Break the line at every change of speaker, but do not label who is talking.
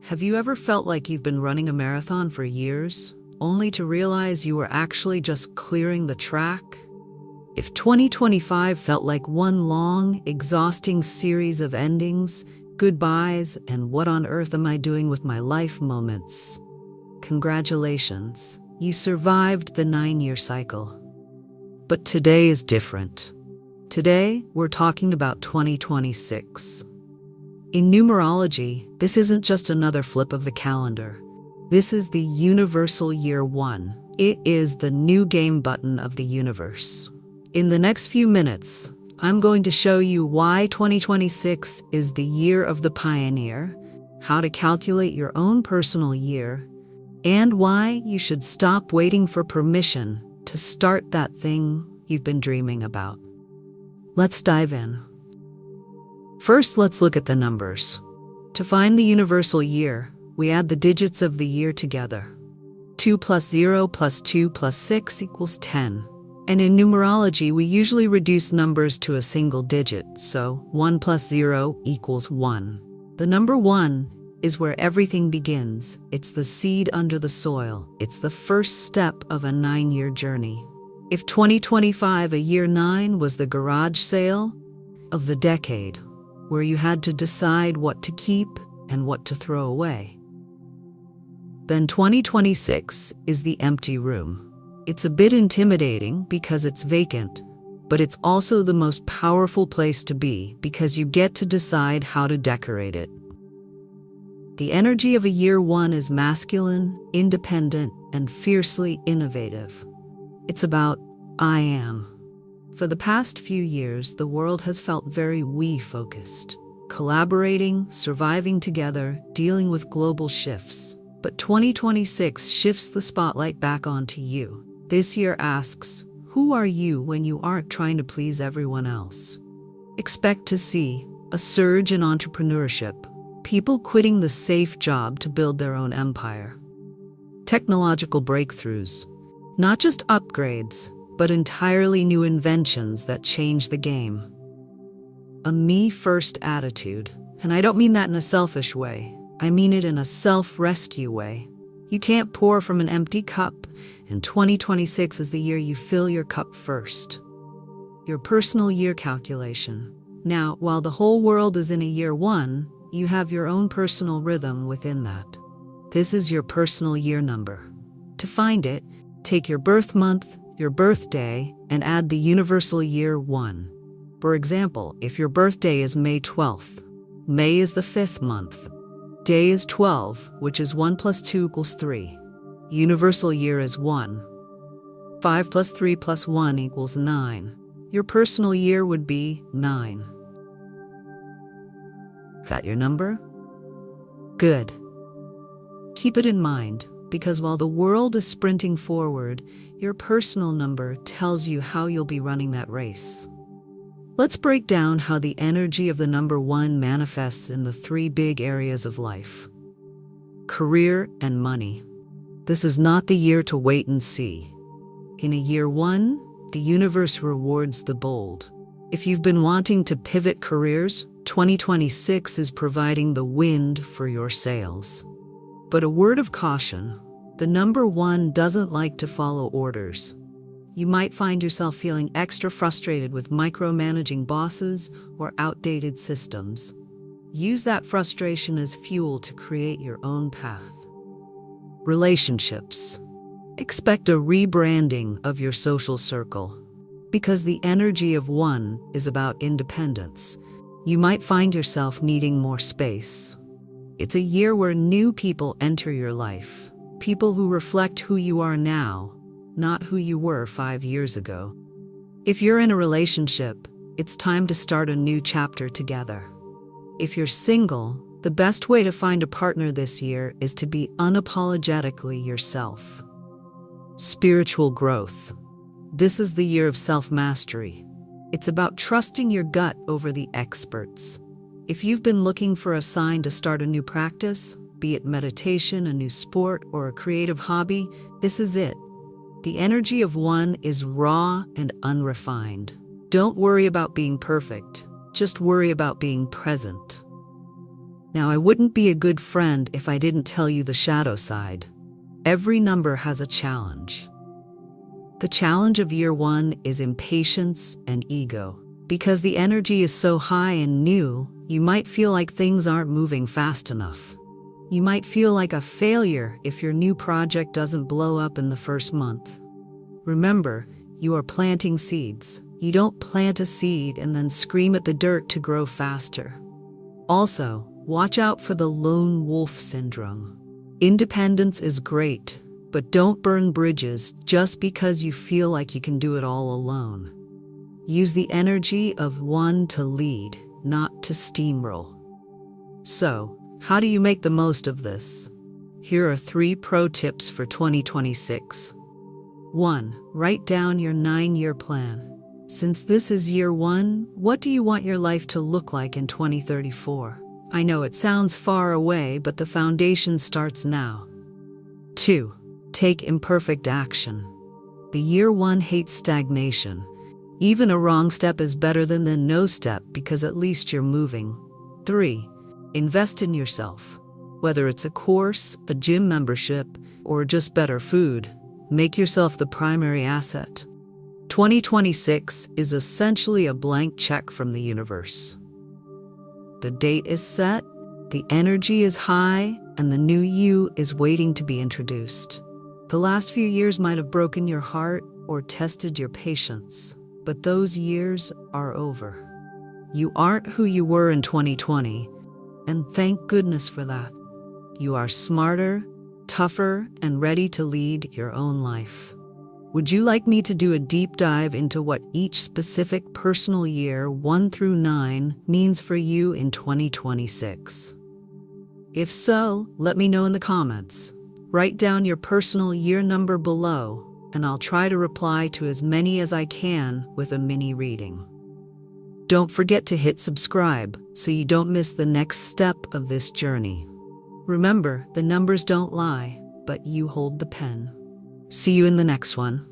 Have you ever felt like you've been running a marathon for years, only to realize you were actually just clearing the track? If 2025 felt like one long, exhausting series of endings, goodbyes, and what on earth am I doing with my life moments, congratulations, you survived the 9-year cycle. But today is different. Today, we're talking about 2026. In numerology, this isn't just another flip of the calendar. This is the universal year one. It is the new game button of the universe. In the next few minutes, I'm going to show you why 2026 is the year of the pioneer, how to calculate your own personal year, and why you should stop waiting for permission to start that thing you've been dreaming about. Let's dive in. First, let's look at the numbers. To find the universal year, we add the digits of the year together. 2 plus 0 plus 2 plus 6 equals 10. And in numerology, we usually reduce numbers to a single digit, so 1 plus 0 equals 1. The number 1 is where everything begins. It's the seed under the soil. It's the first step of a 9-year journey. If 2025, a year 9, was the garage sale of the decade, where you had to decide what to keep and what to throw away, then 2026 is the empty room. It's a bit intimidating because it's vacant, but it's also the most powerful place to be because you get to decide how to decorate it. The energy of a year one is masculine, independent, and fiercely innovative. It's about I am. For the past few years, the world has felt very we-focused, collaborating, surviving together, dealing with global shifts. But 2026 shifts the spotlight back onto you. This year asks, who are you when you aren't trying to please everyone else? Expect to see a surge in entrepreneurship, people quitting the safe job to build their own empire. Technological breakthroughs, not just upgrades, but entirely new inventions that change the game. A me-first attitude, and I don't mean that in a selfish way. I mean it in a self-rescue way. You can't pour from an empty cup, and 2026 is the year you fill your cup first. Your personal year calculation. Now, while the whole world is in a year one, you have your own personal rhythm within that. This is your personal year number. To find it, take your birth month, your birthday, and add the universal year 1. For example, if your birthday is May 12th, May is the 5th month. Day is 12, which is 1 plus 2 equals 3. Universal year is 1. 5 plus 3 plus 1 equals 9. Your personal year would be 9. That your number? Good. Keep it in mind, because while the world is sprinting forward, your personal number tells you how you'll be running that race. Let's break down how the energy of the number 1 manifests in the 3 big areas of life. Career and money. This is not the year to wait and see. In a year 1, the universe rewards the bold. If you've been wanting to pivot careers, 2026 is providing the wind for your sails. But a word of caution, the number 1 doesn't like to follow orders. You might find yourself feeling extra frustrated with micromanaging bosses or outdated systems. Use that frustration as fuel to create your own path. Relationships. Expect a rebranding of your social circle. Because the energy of 1 is about independence, you might find yourself needing more space. It's a year where new people enter your life. People who reflect who you are now, not who you were 5 years ago. If you're in a relationship, it's time to start a new chapter together. If you're single, the best way to find a partner this year is to be unapologetically yourself. Spiritual growth. This is the year of self-mastery. It's about trusting your gut over the experts. If you've been looking for a sign to start a new practice, be it meditation, a new sport, or a creative hobby, this is it. The energy of 1 is raw and unrefined. Don't worry about being perfect. Just worry about being present. Now, I wouldn't be a good friend if I didn't tell you the shadow side. Every number has a challenge. The challenge of year 1 is impatience and ego. Because the energy is so high and new, you might feel like things aren't moving fast enough. You might feel like a failure if your new project doesn't blow up in the first month. Remember, you are planting seeds. You don't plant a seed and then scream at the dirt to grow faster. Also, watch out for the lone wolf syndrome. Independence is great, but don't burn bridges just because you feel like you can do it all alone. Use the energy of 1 to lead, not to steamroll. So, how do you make the most of this? Here are 3 pro tips for 2026. 1. Write down your 9-year plan. Since this is year 1, what do you want your life to look like in 2034? I know it sounds far away, but the foundation starts now. 2. Take imperfect action. The year 1 hates stagnation. Even a wrong step is better than the no step because at least you're moving. 3. Invest in yourself. Whether it's a course, a gym membership, or just better food, make yourself the primary asset. 2026 is essentially a blank check from the universe. The date is set, the energy is high, and the new you is waiting to be introduced. The last few years might have broken your heart or tested your patience, but those years are over. You aren't who you were in 2020, and thank goodness for that. You are smarter, tougher, and ready to lead your own life. Would you like me to do a deep dive into what each specific personal year 1 through 9 means for you in 2026? If so, let me know in the comments. Write down your personal year number below, and I'll try to reply to as many as I can with a mini reading. Don't forget to hit subscribe so you don't miss the next step of this journey. Remember, the numbers don't lie, but you hold the pen. See you in the next one.